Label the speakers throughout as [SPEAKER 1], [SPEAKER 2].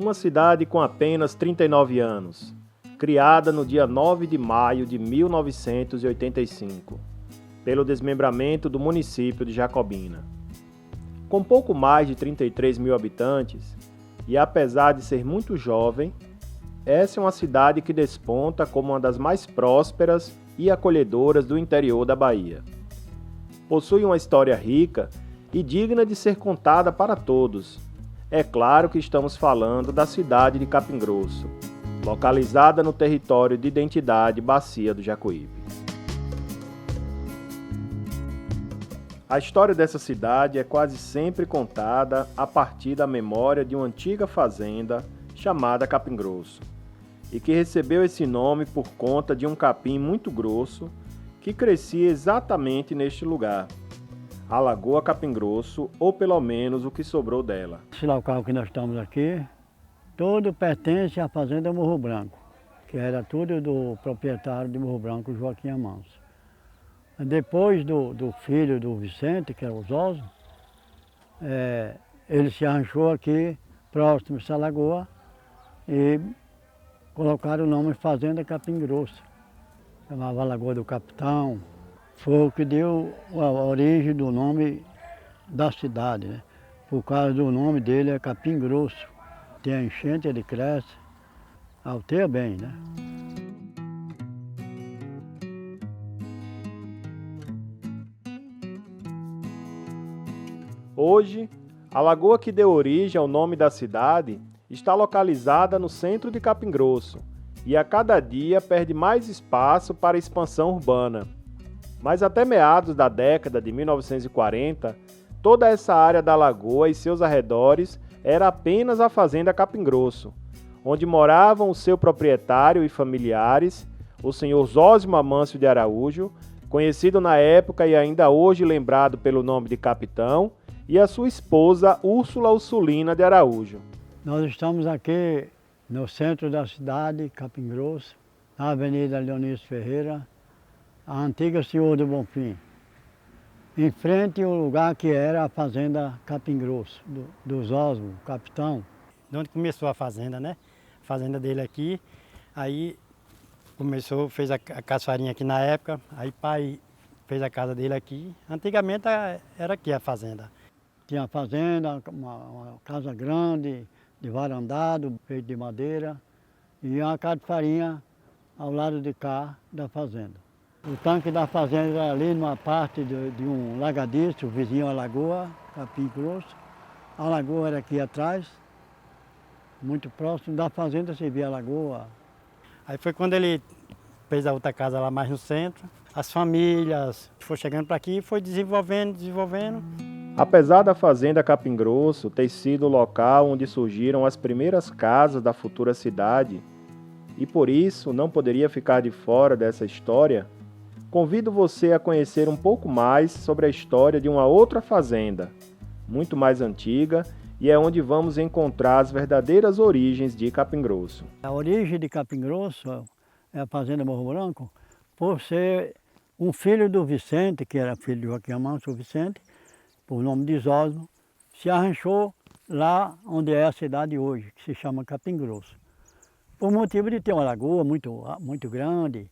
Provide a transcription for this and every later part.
[SPEAKER 1] Uma cidade com apenas 39 anos, criada no dia 9 de maio de 1985, pelo desmembramento do município de Jacobina. Com pouco mais de 33 mil habitantes, e apesar de ser muito jovem, essa é uma cidade que desponta como uma das mais prósperas e acolhedoras do interior da Bahia. Possui uma história rica e digna de ser contada para todos. É claro que estamos falando da cidade de Capim Grosso, localizada no território de identidade Bacia do Jacuípe. A história dessa cidade é quase sempre contada a partir da memória de uma antiga fazenda chamada Capim Grosso, e que recebeu esse nome por conta de um capim muito grosso que crescia exatamente neste lugar, a Lagoa Capim Grosso, ou pelo menos o que sobrou dela.
[SPEAKER 2] Esse local que nós estamos aqui, todo pertence à fazenda Morro Branco, que era tudo do proprietário de Morro Branco, Joaquim Amâncio. Depois do filho do Vicente, que era o Zósimo, ele se arranjou aqui, próximo a essa lagoa, e colocaram o nome Fazenda Capim Grosso. Chamava Lagoa do Capitão. Foi o que deu a origem do nome da cidade, né? Por causa do nome dele é Capim Grosso. Tem a enchente, ele cresce, alteia bem, né?
[SPEAKER 1] Hoje, a lagoa que deu origem ao nome da cidade está localizada no centro de Capim Grosso e a cada dia perde mais espaço para a expansão urbana. Mas até meados da década de 1940, toda essa área da lagoa e seus arredores era apenas a fazenda Capim Grosso, onde moravam o seu proprietário e familiares, o senhor Zósimo Amâncio de Araújo, conhecido na época e ainda hoje lembrado pelo nome de Capitão, e a sua esposa Úrsula Ursulina de Araújo.
[SPEAKER 2] Nós estamos aqui no centro da cidade, Capim Grosso, na Avenida Leonísio Ferreira, a antiga Senhor do Bonfim, em frente ao lugar que era a fazenda Capim Grosso, do Zósimo, Capitão.
[SPEAKER 3] De onde começou a fazenda, né? A fazenda dele aqui, aí começou, fez a casa farinha aqui na época, aí pai fez a casa dele aqui. Antigamente era aqui a fazenda.
[SPEAKER 2] Tinha a fazenda, uma casa grande, de varandado, feito de madeira, e uma casa de farinha ao lado de cá da fazenda. O tanque da fazenda era ali numa parte de um lagadiço, vizinho à lagoa, Capim Grosso. A lagoa era aqui atrás, muito próximo da fazenda se via a lagoa.
[SPEAKER 3] Aí foi quando ele fez a outra casa lá mais no centro. As famílias foram chegando para aqui e foi desenvolvendo.
[SPEAKER 1] Apesar da fazenda Capim Grosso ter sido o local onde surgiram as primeiras casas da futura cidade, e por isso não poderia ficar de fora dessa história, convido você a conhecer um pouco mais sobre a história de uma outra fazenda, muito mais antiga, e é onde vamos encontrar as verdadeiras origens de Capim Grosso.
[SPEAKER 2] A origem de Capim Grosso é a fazenda Morro Branco, por ser um filho do Vicente, que era filho de Joaquim Amâncio, o Vicente, por nome de Zósimo, se arranjou lá onde é a cidade hoje, que se chama Capim Grosso. Por motivo de ter uma lagoa muito grande,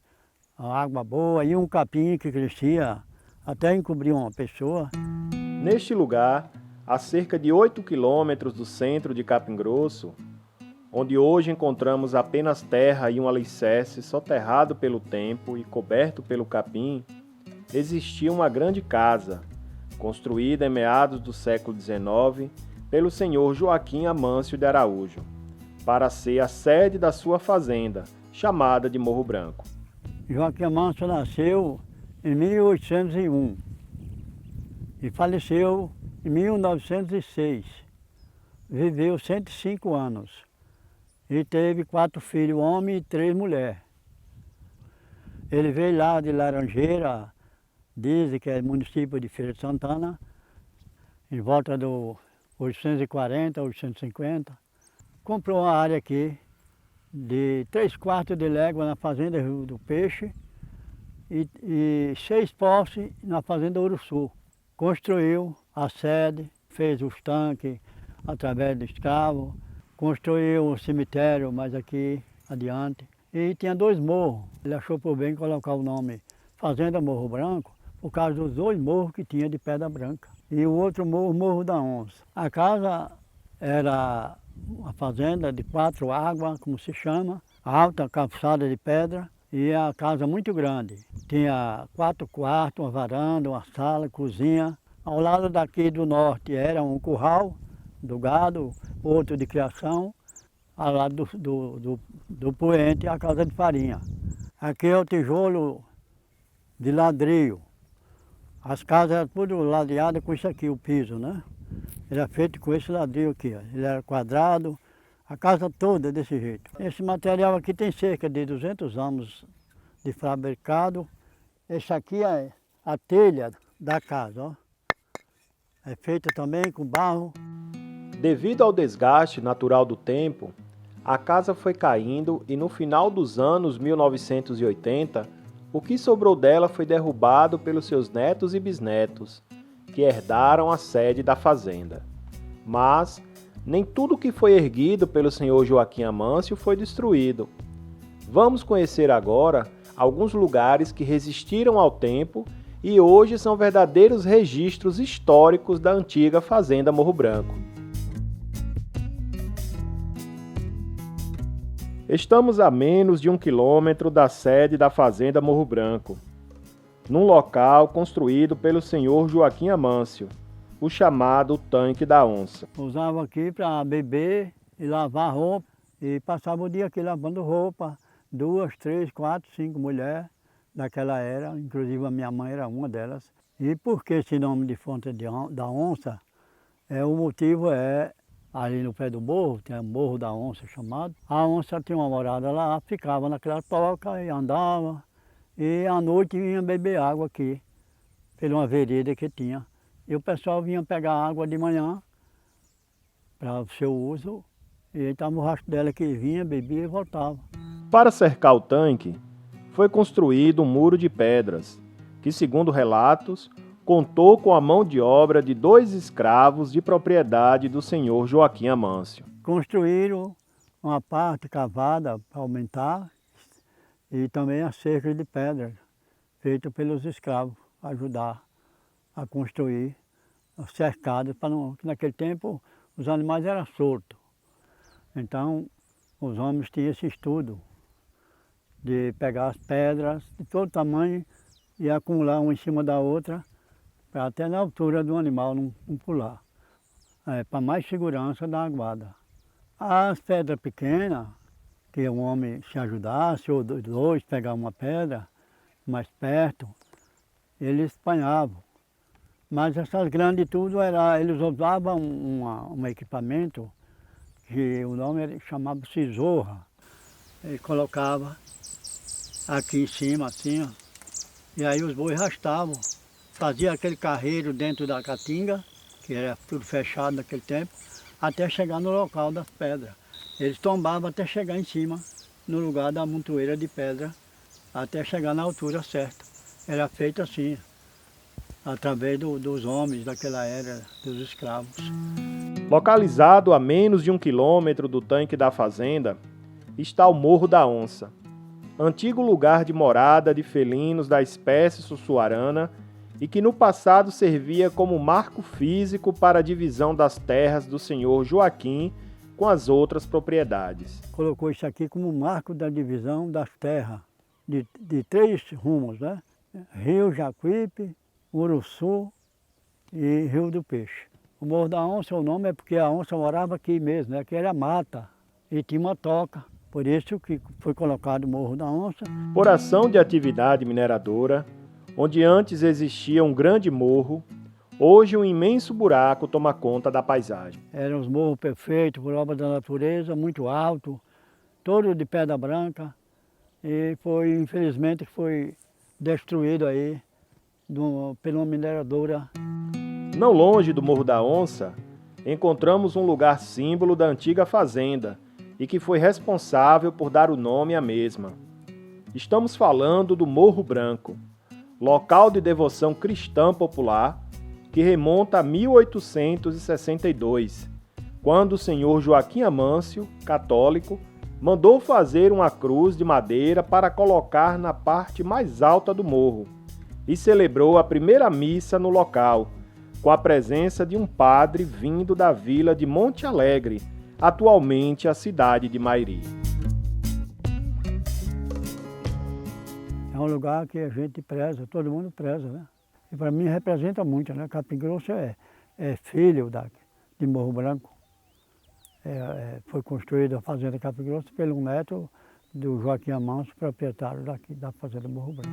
[SPEAKER 2] a água boa e um capim que crescia até encobrir uma pessoa.
[SPEAKER 1] Neste lugar, a cerca de 8 quilômetros do centro de Capim Grosso, onde hoje encontramos apenas terra e um alicerce soterrado pelo tempo e coberto pelo capim, existia uma grande casa, construída em meados do século XIX pelo senhor Joaquim Amâncio de Araújo, para ser a sede da sua fazenda, chamada de Morro Branco.
[SPEAKER 2] Joaquim Amâncio nasceu em 1801 e faleceu em 1906. Viveu 105 anos e teve 4 filhos, homem e 3 mulheres. Ele veio lá de Laranjeira, dizem que é município de Feira de Santana, em volta do 840, 850. Comprou uma área aqui de 3/4 de légua na fazenda Rio do Peixe e 6 postes na fazenda Uruçu. Construiu a sede, fez os tanques através de escravo, construiu um cemitério mais aqui adiante. E tinha 2 morros. Ele achou por bem colocar o nome Fazenda Morro Branco, por causa dos 2 morros que tinha de Pedra Branca. E o outro morro, Morro da Onça. A casa era uma fazenda de 4 águas, como se chama, alta, calçada de pedra, e a casa muito grande. Tinha 4 quartos, uma varanda, uma sala, cozinha. Ao lado daqui do norte era um curral do gado, outro de criação. Ao lado do poente, a casa de farinha. Aqui é o tijolo de ladrilho. As casas eram tudo ladeadas com isso aqui, o piso, né? Era feito com esse ladrilho aqui, ó. Ele era quadrado, a casa toda desse jeito. Esse material aqui tem cerca de 200 anos de fabricado. Esse aqui é a telha da casa, ó. É feita também com barro.
[SPEAKER 1] Devido ao desgaste natural do tempo, a casa foi caindo e no final dos anos 1980, o que sobrou dela foi derrubado pelos seus netos e bisnetos, que herdaram a sede da fazenda. Mas nem tudo que foi erguido pelo senhor Joaquim Amâncio foi destruído. Vamos conhecer agora alguns lugares que resistiram ao tempo e hoje são verdadeiros registros históricos da antiga Fazenda Morro Branco. Estamos a menos de 1 quilômetro da sede da Fazenda Morro Branco, num local construído pelo senhor Joaquim Amâncio, o chamado Tanque da Onça.
[SPEAKER 2] Usava aqui para beber e lavar roupa, e passava o dia aqui lavando roupa, 2, 3, 4, 5 mulheres daquela era, inclusive a minha mãe era uma delas. E por que esse nome de Fonte da Onça? O motivo é ali no pé do morro, tem o Morro da Onça chamado. A onça tinha uma morada lá, ficava naquela toca e andava. E à noite vinha beber água aqui, pela uma vereda que tinha. E o pessoal vinha pegar água de manhã para o seu uso. E estava o rastro dela que vinha, bebia e voltava.
[SPEAKER 1] Para cercar o tanque, foi construído um muro de pedras, que, segundo relatos, contou com a mão de obra de 2 escravos de propriedade do senhor Joaquim Amâncio.
[SPEAKER 2] Construíram uma parte cavada para aumentar e também a cerca de pedra, feita pelos escravos, ajudar a construir cercados, para não, que naquele tempo os animais eram soltos. Então os homens tinham esse estudo de pegar as pedras de todo tamanho e acumular uma em cima da outra, para até na altura do animal não pular, para mais segurança da aguada. As pedras pequenas, que um homem se ajudasse, ou 2 pegar uma pedra mais perto, eles apanhavam. Mas essas grandes tudo, eles usavam um equipamento, que o nome chamava-se zorra. Ele colocava aqui em cima, assim, ó, e aí os bois arrastavam. Fazia aquele carreiro dentro da caatinga, que era tudo fechado naquele tempo, até chegar no local das pedras. Eles tombavam até chegar em cima, no lugar da montoeira de pedra, até chegar na altura certa. Era feito assim, através dos homens daquela era, dos escravos.
[SPEAKER 1] Localizado a menos de 1 quilômetro do tanque da fazenda, está o Morro da Onça, antigo lugar de morada de felinos da espécie sussuarana e que no passado servia como marco físico para a divisão das terras do senhor Joaquim com as outras propriedades.
[SPEAKER 2] Colocou isso aqui como marco da divisão das terras, de 3 rumos, né? Rio Jacuípe, Uruçu e Rio do Peixe. O Morro da Onça, o nome é porque a onça morava aqui mesmo, né? Aqui era mata e tinha uma toca, por isso que foi colocado o Morro da Onça.
[SPEAKER 1] Por ação de atividade mineradora, onde antes existia um grande morro, hoje um imenso buraco toma conta da paisagem.
[SPEAKER 2] Eram os morros perfeitos, por obra da natureza, muito alto, todo de pedra branca, e infelizmente, foi destruído aí pela uma mineradora.
[SPEAKER 1] Não longe do Morro da Onça, encontramos um lugar símbolo da antiga fazenda e que foi responsável por dar o nome à mesma. Estamos falando do Morro Branco, local de devoção cristã popular que remonta a 1862, quando o senhor Joaquim Amâncio, católico, mandou fazer uma cruz de madeira para colocar na parte mais alta do morro e celebrou a primeira missa no local, com a presença de um padre vindo da vila de Monte Alegre, atualmente a cidade de Mairi.
[SPEAKER 2] É um lugar que a gente preza, todo mundo preza, né? E para mim representa muito, né? Capim Grosso é filho de Morro Branco. Foi construída a fazenda Capim Grosso pelo neto do Joaquim Amâncio, proprietário daqui da fazenda Morro Branco.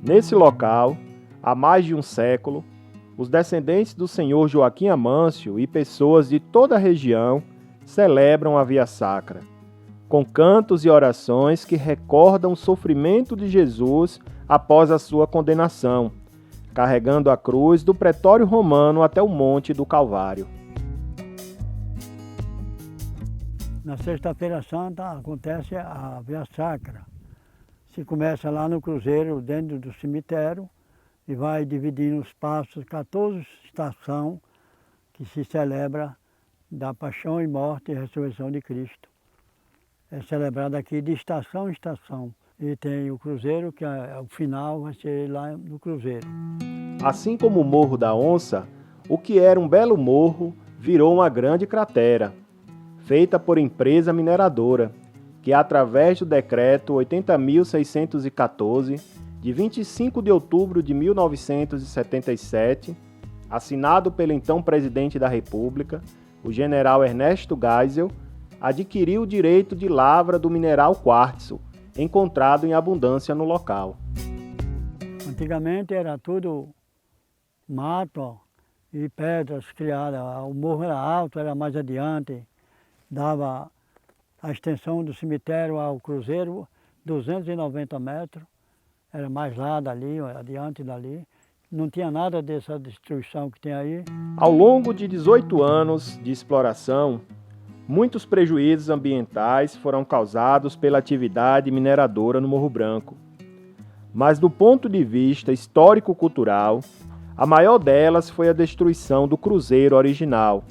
[SPEAKER 1] Nesse local, há mais de um século, os descendentes do senhor Joaquim Amâncio e pessoas de toda a região celebram a Via Sacra, com cantos e orações que recordam o sofrimento de Jesus após a sua condenação, carregando a cruz do Pretório Romano até o Monte do Calvário.
[SPEAKER 2] Na Sexta-feira Santa acontece a Via Sacra. Se começa lá no cruzeiro, dentro do cemitério, e vai dividindo os passos, 14 estações que se celebra da paixão e morte e ressurreição de Cristo. É celebrado aqui de estação em estação. E tem o cruzeiro, que o final vai ser lá no cruzeiro.
[SPEAKER 1] Assim como o Morro da Onça, o que era um belo morro virou uma grande cratera, feita por empresa mineradora, que através do decreto 80.614, de 25 de outubro de 1977, assinado pelo então presidente da República, o general Ernesto Geisel, adquiriu o direito de lavra do mineral quartzo, encontrado em abundância no local.
[SPEAKER 2] Antigamente era tudo mato e pedras criadas. O morro era alto, era mais adiante. Dava a extensão do cemitério ao cruzeiro, 290 metros. Era mais lá dali, adiante dali. Não tinha nada dessa destruição que tem aí.
[SPEAKER 1] Ao longo de 18 anos de exploração, muitos prejuízos ambientais foram causados pela atividade mineradora no Morro Branco. Mas do ponto de vista histórico-cultural, a maior delas foi a destruição do cruzeiro original,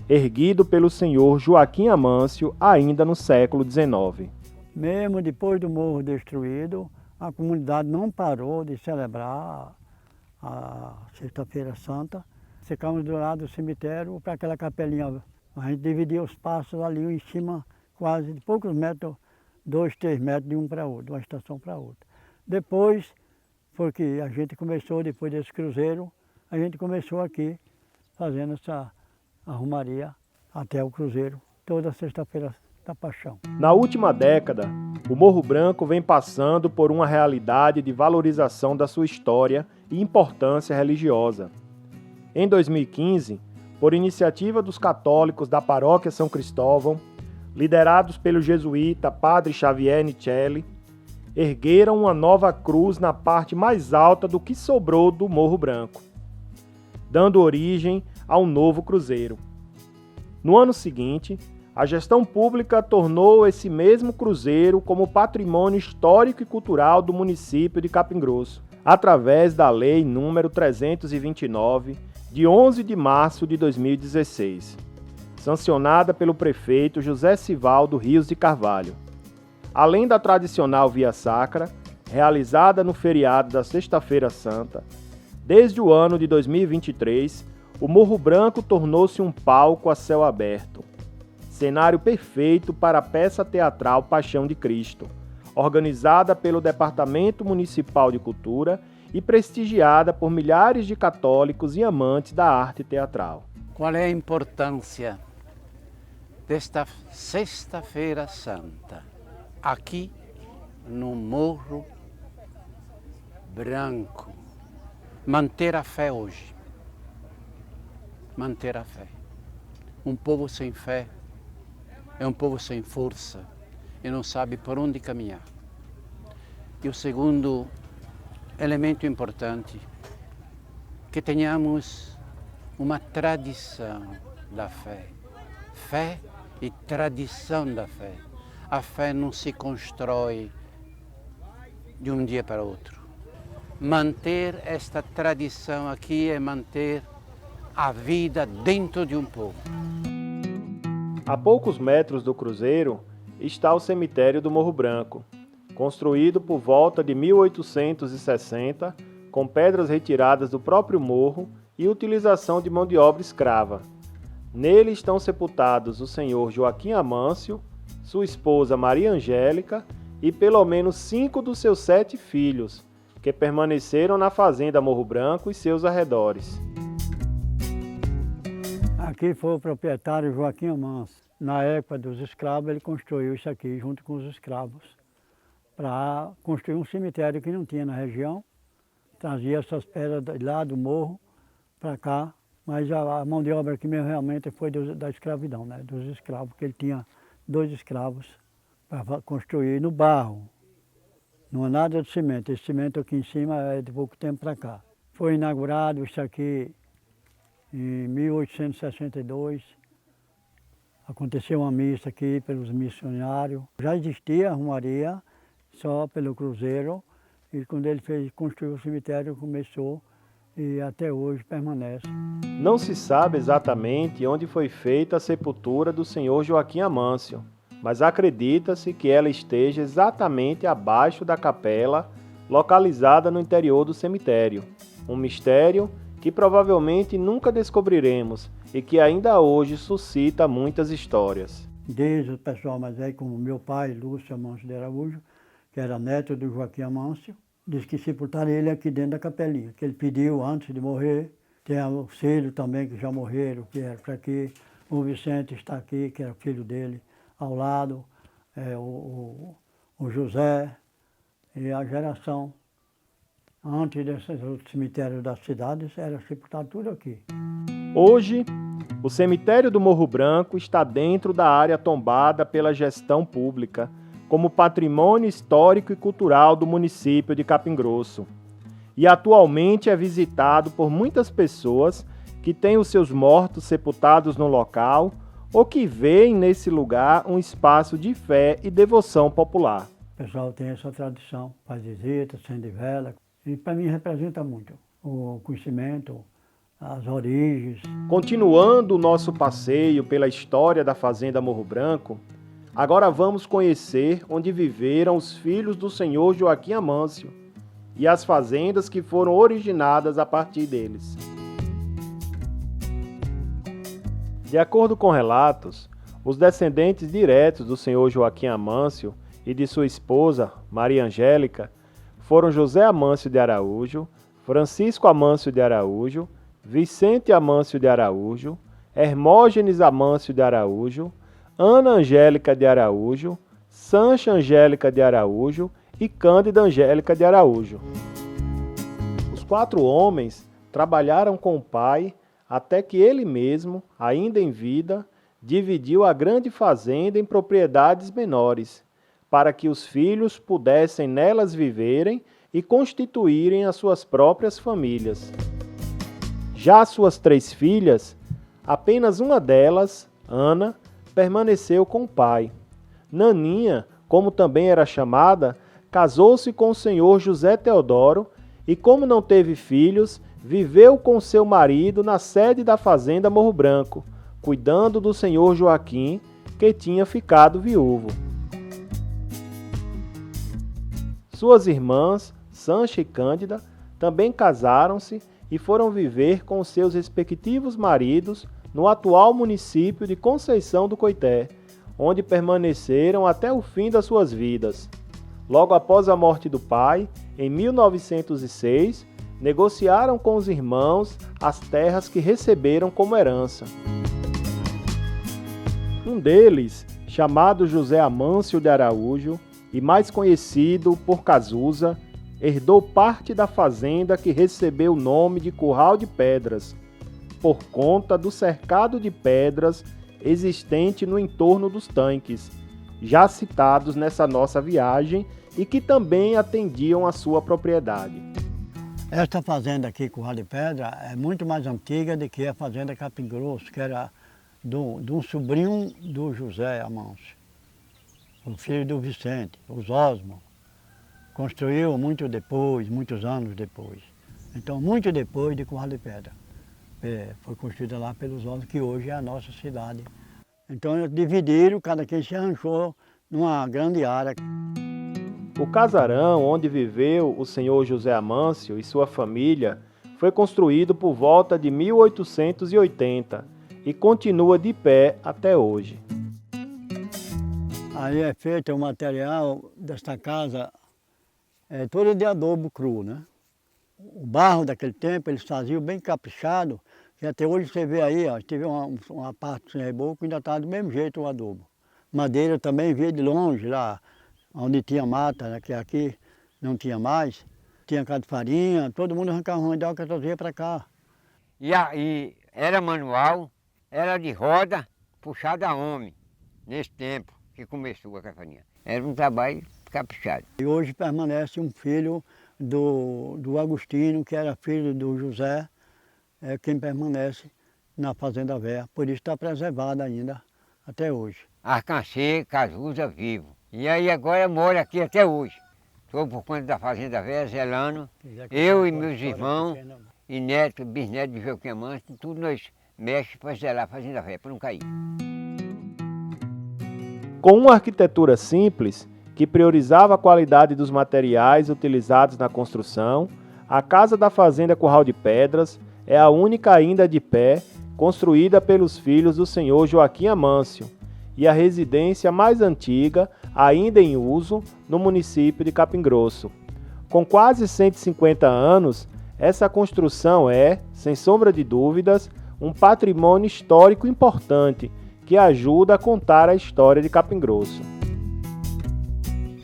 [SPEAKER 1] erguido pelo senhor Joaquim Amâncio ainda no século XIX.
[SPEAKER 2] Mesmo depois do morro destruído, a comunidade não parou de celebrar a Sexta-feira Santa. Ficamos do lado do cemitério para aquela capelinha. A gente dividia os passos ali em cima, quase de poucos metros, 2, 3 metros de um para outro, de uma estação para outra. Depois, porque a gente começou, depois desse cruzeiro, a gente começou aqui fazendo essa arrumaria até o cruzeiro, toda Sexta-feira da Paixão.
[SPEAKER 1] Na última década, o Morro Branco vem passando por uma realidade de valorização da sua história e importância religiosa. Em 2015, por iniciativa dos católicos da Paróquia São Cristóvão, liderados pelo jesuíta Padre Xavier Nicelli, ergueram uma nova cruz na parte mais alta do que sobrou do Morro Branco, dando origem a um novo cruzeiro. No ano seguinte, a gestão pública tornou esse mesmo cruzeiro como patrimônio histórico e cultural do município de Capim Grosso, através da Lei nº 329, de 11 de março de 2016, sancionada pelo prefeito José Sivaldo Rios de Carvalho. Além da tradicional Via Sacra, realizada no feriado da Sexta-feira Santa, desde o ano de 2023, o Morro Branco tornou-se um palco a céu aberto, cenário perfeito para a peça teatral Paixão de Cristo, organizada pelo Departamento Municipal de Cultura e prestigiada por milhares de católicos e amantes da arte teatral.
[SPEAKER 4] Qual é a importância desta Sexta-feira Santa aqui no Morro Branco? Manter a fé hoje. Manter a fé. Um povo sem fé é um povo sem força e não sabe por onde caminhar. E o segundo elemento importante, que tenhamos uma tradição da fé. Fé e tradição da fé. A fé não se constrói de um dia para outro. Manter esta tradição aqui é manter a vida dentro de um povo.
[SPEAKER 1] A poucos metros do cruzeiro está o cemitério do Morro Branco, construído por volta de 1860, com pedras retiradas do próprio morro e utilização de mão de obra escrava. Nele estão sepultados o senhor Joaquim Amâncio, sua esposa Maria Angélica e pelo menos 5 dos seus 7 filhos, que permaneceram na fazenda Morro Branco e seus arredores.
[SPEAKER 2] Aqui foi o proprietário Joaquim Amâncio. Na época dos escravos, ele construiu isso aqui junto com os escravos, para construir um cemitério que não tinha na região. Trazia essas pedras lá do morro para cá, mas a mão de obra aqui mesmo realmente foi da escravidão, né? Dos escravos, porque ele tinha 2 escravos para construir no barro. Não é nada de cimento. Esse cimento aqui em cima é de pouco tempo para cá. Foi inaugurado isso aqui em 1862. Aconteceu uma missa aqui pelos missionários. Já existia a romaria, só pelo cruzeiro. E quando ele construiu o cemitério, começou e até hoje permanece.
[SPEAKER 1] Não se sabe exatamente onde foi feita a sepultura do senhor Joaquim Amâncio, mas acredita-se que ela esteja exatamente abaixo da capela, localizada no interior do cemitério. Um mistério que provavelmente nunca descobriremos e que ainda hoje suscita muitas histórias.
[SPEAKER 2] Desde o pessoal mais velho, como meu pai, Lúcio Amâncio de Araújo, que era neto do Joaquim Amâncio, disse que sepultaram ele aqui dentro da capelinha, que ele pediu antes de morrer. Tem o Célio também, que já morreram, que era para aqui. O Vicente está aqui, que era filho dele, ao lado. O José e a geração. Antes desses outros cemitérios das cidades, era sepultado tudo aqui.
[SPEAKER 1] Hoje, o cemitério do Morro Branco está dentro da área tombada pela gestão pública, como patrimônio histórico e cultural do município de Capim Grosso. E atualmente é visitado por muitas pessoas que têm os seus mortos sepultados no local ou que veem nesse lugar um espaço de fé e devoção popular.
[SPEAKER 2] O pessoal tem essa tradição, faz visita, acende vela. E para mim representa muito o conhecimento, as origens.
[SPEAKER 1] Continuando o nosso passeio pela história da Fazenda Morro Branco, agora vamos conhecer onde viveram os filhos do senhor Joaquim Amâncio e as fazendas que foram originadas a partir deles. De acordo com relatos, os descendentes diretos do senhor Joaquim Amâncio e de sua esposa, Maria Angélica, foram José Amâncio de Araújo, Francisco Amâncio de Araújo, Vicente Amâncio de Araújo, Hermógenes Amâncio de Araújo, Ana Angélica de Araújo, Sancha Angélica de Araújo e Cândida Angélica de Araújo. Os 4 homens trabalharam com o pai até que ele mesmo, ainda em vida, dividiu a grande fazenda em propriedades menores, para que os filhos pudessem nelas viverem e constituírem as suas próprias famílias. Já suas 3 filhas, apenas uma delas, Ana, permaneceu com o pai. Naninha, como também era chamada, casou-se com o senhor José Teodoro e, como não teve filhos, viveu com seu marido na sede da fazenda Morro Branco, cuidando do senhor Joaquim, que tinha ficado viúvo. Suas irmãs, Sancha e Cândida, também casaram-se e foram viver com seus respectivos maridos no atual município de Conceição do Coité, onde permaneceram até o fim das suas vidas. Logo após a morte do pai, em 1906, negociaram com os irmãos as terras que receberam como herança. Um deles, chamado José Amâncio de Araújo, e mais conhecido por Cazuza, herdou parte da fazenda que recebeu o nome de Curral de Pedras, por conta do cercado de pedras existente no entorno dos tanques, já citados nessa nossa viagem e que também atendiam à sua propriedade.
[SPEAKER 2] Esta fazenda aqui, Curral de Pedra, é muito mais antiga do que a fazenda Capim Grosso, que era de um sobrinho do José Amâncio, o filho do Vicente, os Osmo. Construiu muito depois, muitos anos depois. Então, muito depois de Curral de Pedra. Foi construída lá pelos Osmo, que hoje é a nossa cidade Então eles dividiram, cada quem se arranjou numa grande área.
[SPEAKER 1] O casarão onde viveu o senhor José Amâncio e sua família foi construído por volta de 1880 e continua de pé até hoje.
[SPEAKER 2] Aí é feito o material desta casa todo de adobo cru, né? O barro daquele tempo eles faziam bem caprichado, que até hoje você vê aí, ó, teve uma parte sem reboco, ainda está do mesmo jeito o adobo. Madeira também veio de longe, lá onde tinha mata, né, que aqui não tinha mais. Tinha casa de farinha, todo mundo arrancava uma mandioca e trazia para cá.
[SPEAKER 5] E era manual, era de roda, puxada a homem, nesse tempo que começou a farinha. Era um trabalho caprichado.
[SPEAKER 2] E hoje permanece um filho do Agostinho, que era filho do José, quem permanece na Fazenda Velha. Por isso está preservada ainda até hoje.
[SPEAKER 5] Arcancê, Casusa, vivo. E aí agora moro aqui até hoje. Estou por conta da Fazenda Velha, zelando. Eu e meus irmãos, e neto, bisneto de Joaquim Amâncio, tudo nós mexemos para zelar a Fazenda Velha, para não cair.
[SPEAKER 1] Com uma arquitetura simples, que priorizava a qualidade dos materiais utilizados na construção, a Casa da Fazenda Curral de Pedras é a única ainda de pé, construída pelos filhos do senhor Joaquim Amâncio, e a residência mais antiga ainda em uso no município de Capim Grosso. Com quase 150 anos, essa construção é, sem sombra de dúvidas, um patrimônio histórico importante que ajuda a contar a história de Capim Grosso.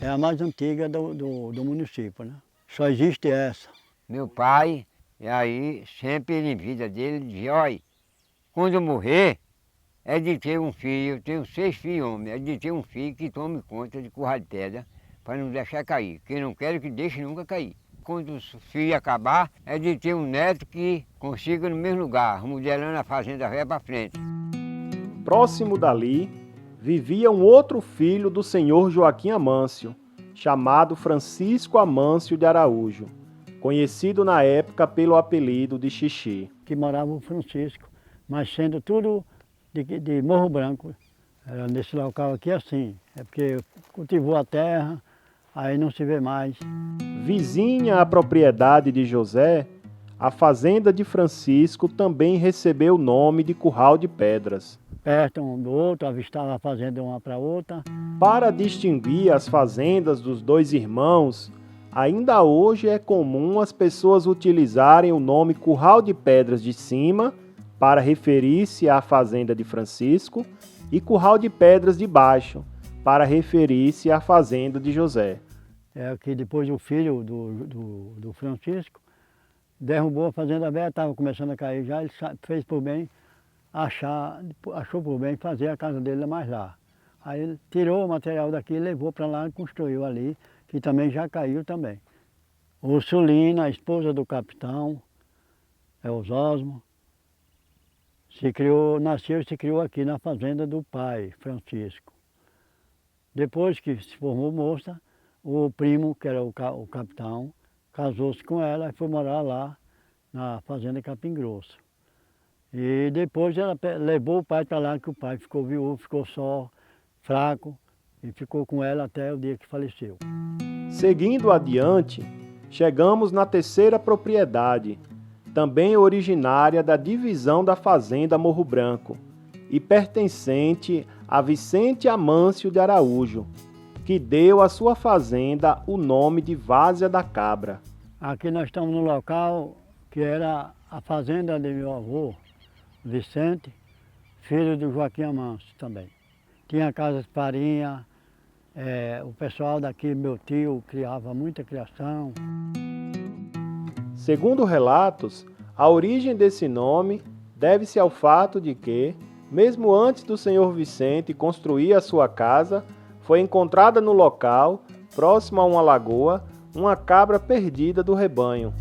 [SPEAKER 2] É a mais antiga do município, né? Só existe essa.
[SPEAKER 5] Meu pai, e aí sempre em vida dele dizia, olha, quando eu morrer, é de ter um filho, eu tenho 6 filhos homens, é de ter um filho que tome conta de curral de pedra para não deixar cair. Quem não quer que deixe nunca cair. Quando os filhos acabar, é de ter um neto que consiga no mesmo lugar, modelando a Fazenda Velha para frente.
[SPEAKER 1] Próximo dali, vivia um outro filho do senhor Joaquim Amâncio, chamado Francisco Amâncio de Araújo, conhecido na época pelo apelido de Xixi.
[SPEAKER 2] Que morava o Francisco, mas sendo tudo de Morro Branco. Era nesse local aqui assim, é porque cultivou a terra, aí não se vê mais.
[SPEAKER 1] Vizinha à propriedade de José, a fazenda de Francisco também recebeu o nome de Curral de Pedras.
[SPEAKER 2] Perto um do outro, avistava a fazenda uma para outra.
[SPEAKER 1] Para distinguir as fazendas dos dois irmãos, ainda hoje é comum as pessoas utilizarem o nome Curral de Pedras de Cima para referir-se à fazenda de Francisco e Curral de Pedras de Baixo para referir-se à fazenda de José.
[SPEAKER 2] É que depois o filho do Francisco derrubou a Fazenda Velha, estava começando a cair já, ele fez por bem achou por bem fazer a casa dele mais lá. Aí ele tirou o material daqui, levou para lá e construiu ali, que também já caiu também. Ursulina, a esposa do capitão, Osósmo, nasceu e se criou aqui na fazenda do pai, Francisco. Depois que se formou moça, o primo, que era o capitão, casou-se com ela e foi morar lá na fazenda Capim Grosso. E depois ela levou o pai para lá, que o pai ficou viúvo, ficou só, fraco, e ficou com ela até o dia que faleceu.
[SPEAKER 1] Seguindo adiante, chegamos na terceira propriedade, também originária da divisão da fazenda Morro Branco e pertencente a Vicente Amâncio de Araújo, que deu à sua fazenda o nome de Várzea da Cabra.
[SPEAKER 2] Aqui nós estamos no local que era a fazenda de meu avô, Vicente, filho do Joaquim Amâncio também. Tinha casa de farinha, o pessoal daqui, meu tio, criava muita criação.
[SPEAKER 1] Segundo relatos, a origem desse nome deve-se ao fato de que, mesmo antes do senhor Vicente construir a sua casa, foi encontrada no local, próximo a uma lagoa, uma cabra perdida do rebanho.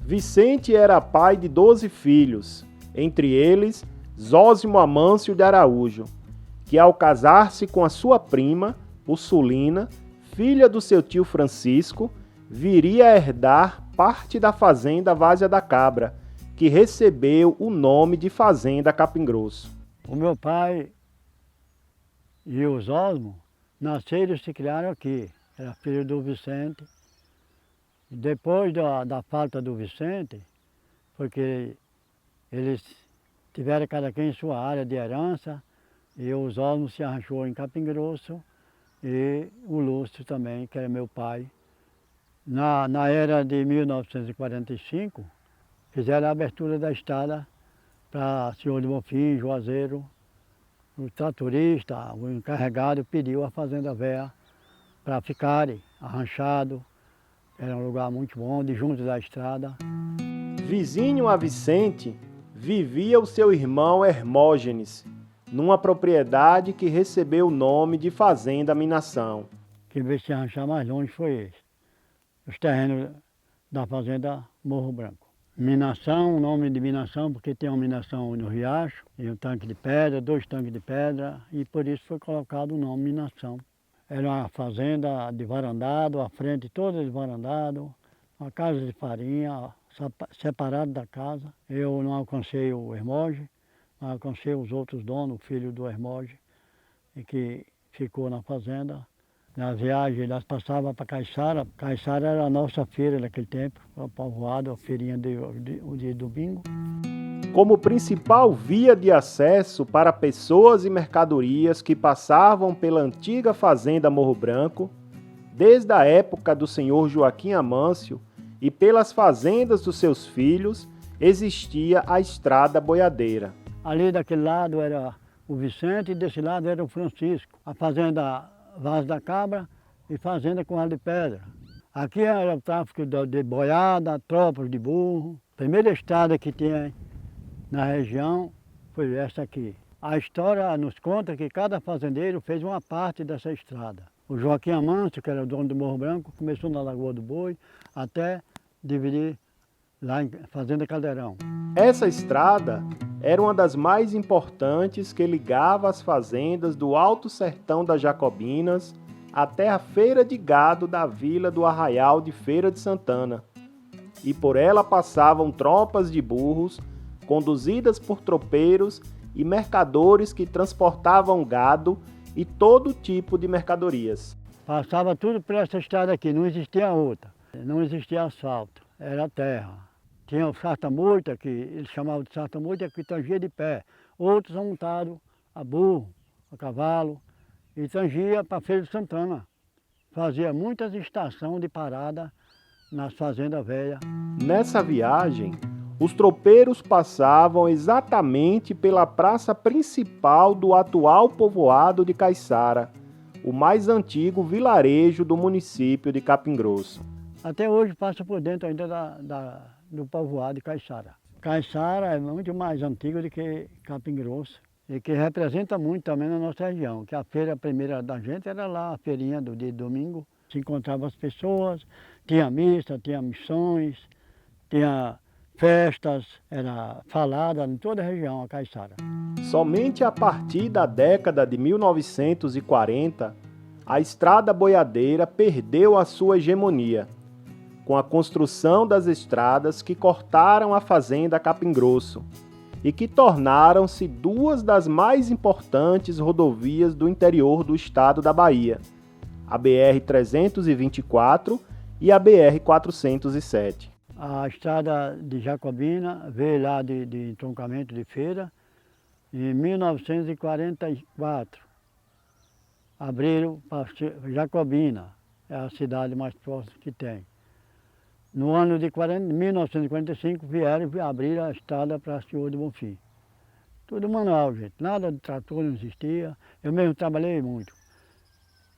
[SPEAKER 1] Vicente era pai de 12 filhos, entre eles Zósimo Amâncio de Araújo, que ao casar-se com a sua prima, Ursulina, filha do seu tio Francisco, viria a herdar parte da fazenda Várzea da Cabra, que recebeu o nome de Fazenda Capim Grosso.
[SPEAKER 2] O meu pai e os Osmos nasceram e se criaram aqui. Era filho do Vicente. Depois da falta do Vicente, porque eles tiveram cada quem em sua área de herança, e os Osmos se arranjou em Capim Grosso, e o Lúcio também, que era meu pai. Na era de 1945, fizeram a abertura da estrada para Senhor de Bonfim, Juazeiro. O tratorista, o encarregado, pediu a Fazenda Velha para ficarem arranchado. Era um lugar muito bom, de junto da estrada.
[SPEAKER 1] Vizinho a Vicente, vivia o seu irmão Hermógenes, numa propriedade que recebeu o nome de Fazenda Minação.
[SPEAKER 2] Quem veio se arranchar mais longe foi esse. Os terrenos da Fazenda Morro Branco. Minação, o nome de Minação, porque tem uma minação no Riacho, e um tanque de pedra, 2 tanques de pedra, e por isso foi colocado o nome Minação. Era uma fazenda de varandado, a frente toda de varandado, uma casa de farinha, separado da casa. Eu não alcancei o Hermógenes, não alcancei os outros donos, o filho do Hermógenes, e que ficou na fazenda. Na viagem, nós passávamos para Caiçara. Caiçara era a nossa feira naquele tempo, o povoado, a feirinha de domingo.
[SPEAKER 1] Como principal via de acesso para pessoas e mercadorias que passavam pela antiga fazenda Morro Branco, desde a época do senhor Joaquim Amâncio e pelas fazendas dos seus filhos, existia a estrada boiadeira.
[SPEAKER 2] Ali daquele lado era o Vicente e desse lado era o Francisco. A fazenda Vaz da Cabra e fazenda Curral de Pedra. Aqui era o tráfico de boiada, tropas de burro. A primeira estrada que tinha na região foi essa aqui. A história nos conta que cada fazendeiro fez uma parte dessa estrada. O Joaquim Amâncio, que era o dono do Morro Branco, começou na Lagoa do Boi até dividir lá em Fazenda Caldeirão.
[SPEAKER 1] Essa estrada era uma das mais importantes que ligava as fazendas do Alto Sertão das Jacobinas até a feira de gado da vila do Arraial de Feira de Santana. E por ela passavam tropas de burros, conduzidas por tropeiros e mercadores que transportavam gado e todo tipo de mercadorias.
[SPEAKER 2] Passava tudo por essa estrada aqui, não existia outra. Não existia asfalto, era terra. Tinha o sarta-moita, que eles chamavam de sarta-moita, que tangia de pé. Outros montados a burro, a cavalo, e tangia para a Feira de Santana. Fazia muitas estações de parada nas fazendas velhas.
[SPEAKER 1] Nessa viagem, os tropeiros passavam exatamente pela praça principal do atual povoado de Caiçara, o mais antigo vilarejo do município de Capim Grosso.
[SPEAKER 2] Até hoje passa por dentro ainda do povoado de Caiçara. Caiçara é muito mais antigo do que Capim Grosso e que representa muito também na nossa região, que a feira primeira da gente era lá, a feirinha do dia de domingo, se encontravam as pessoas, tinha missa, tinha missões, tinha festas, era falada em toda a região, a Caiçara.
[SPEAKER 1] Somente a partir da década de 1940, a estrada boiadeira perdeu a sua hegemonia, com a construção das estradas que cortaram a fazenda Capim Grosso e que tornaram-se 2 das mais importantes rodovias do interior do estado da Bahia, a BR-324 e a BR-407.
[SPEAKER 2] A estrada de Jacobina veio lá de entroncamento de feira em 1944. Abriram para Jacobina, é a cidade mais próxima que tem. No ano de 1945 vieram e abriram a estrada para Senhor de Bonfim. Tudo manual, gente. Nada de trator não existia. Eu mesmo trabalhei muito.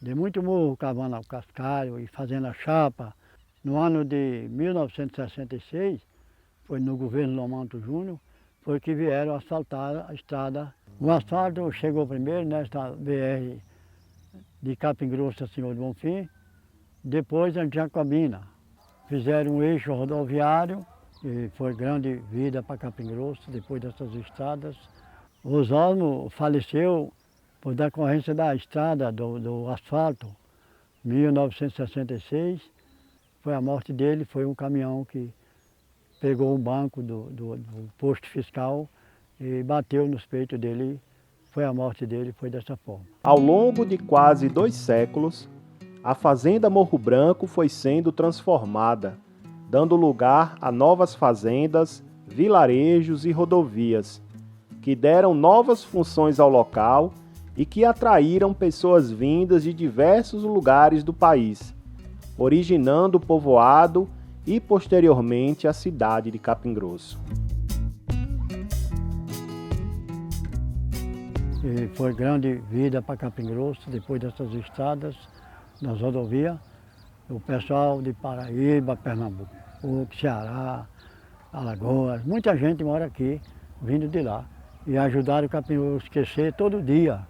[SPEAKER 2] Dei muito morro cavando o cascalho e fazendo a chapa. No ano de 1966, foi no governo Lomanto Júnior, foi que vieram asfaltar a estrada. O asfalto chegou primeiro nesta BR de Capim Grosso a Senhor de Bonfim, depois a Jacobina. Fizeram um eixo rodoviário, e foi grande vida para Capim Grosso, depois dessas estradas. O Osmo faleceu por decorrência da estrada, do asfalto, em 1966. Foi a morte dele, foi um caminhão que pegou um banco do posto fiscal e bateu nos peitos dele foi a morte dele, foi dessa forma.
[SPEAKER 1] Ao longo de quase 2 séculos, a fazenda Morro Branco foi sendo transformada, dando lugar a novas fazendas, vilarejos e rodovias, que deram novas funções ao local e que atraíram pessoas vindas de diversos lugares do país, originando o povoado e, posteriormente, a cidade de Capim Grosso.
[SPEAKER 2] E foi grande vida para Capim Grosso, depois dessas estradas, nas rodovias. O pessoal de Paraíba, Pernambuco, Ceará, Alagoas, muita gente mora aqui, vindo de lá. E ajudaram o Capim Grosso a crescer todo dia,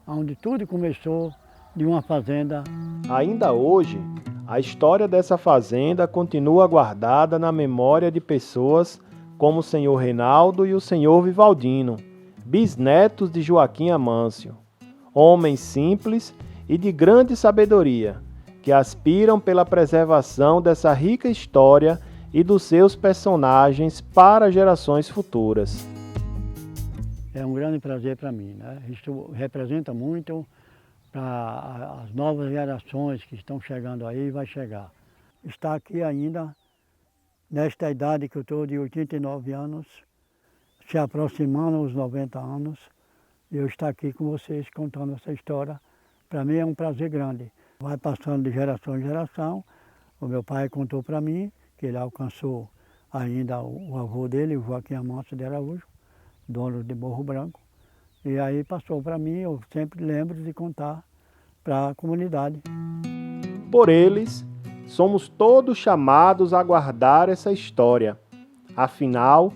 [SPEAKER 2] onde tudo começou de uma fazenda.
[SPEAKER 1] Ainda hoje, a história dessa fazenda continua guardada na memória de pessoas como o senhor Reinaldo e o senhor Vivaldino, bisnetos de Joaquim Amâncio, homens simples e de grande sabedoria, que aspiram pela preservação dessa rica história e dos seus personagens para gerações futuras.
[SPEAKER 2] É um grande prazer para mim, né? Isso representa muito para as novas gerações que estão chegando aí e vai chegar. Estar aqui ainda, nesta idade que eu estou, de 89 anos, se aproximando aos 90 anos, eu estar aqui com vocês contando essa história, para mim é um prazer grande. Vai passando de geração em geração. O meu pai contou para mim que ele alcançou ainda o avô dele, o Joaquim Amâncio de Araújo, dono de Morro Branco. E aí passou para mim, eu sempre lembro de contar para a comunidade.
[SPEAKER 1] Por eles, somos todos chamados a guardar essa história. Afinal,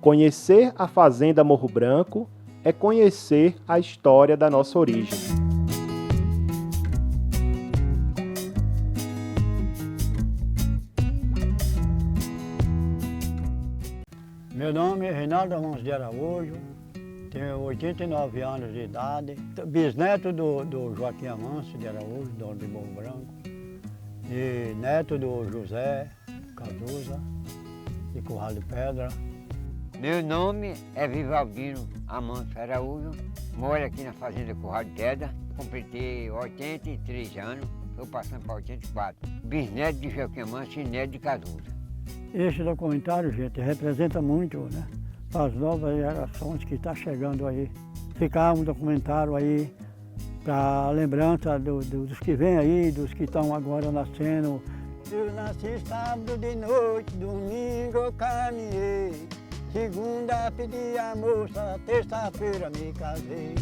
[SPEAKER 1] conhecer a Fazenda Morro Branco é conhecer a história da nossa origem.
[SPEAKER 2] Meu nome é Reinaldo Amâncio de Araújo, tenho 89 anos de idade, bisneto do Joaquim Amâncio de Araújo, dono de Morro Branco, e neto do José Cazuza, de Curral de Pedra.
[SPEAKER 5] Meu nome é Vivaldino Amâncio Araújo, moro aqui na fazenda Curral de Pedra, completei 83 anos, estou passando para 84. Bisneto de Joaquim Amâncio e neto de Cazuza.
[SPEAKER 2] Esse documentário, gente, representa muito, né, para as novas gerações que estão chegando aí. Ficar um documentário aí para a lembrança dos que vêm aí, dos que estão agora nascendo. Eu nasci sábado de noite, domingo eu caminhei, segunda pedi a moça, terça-feira me casei.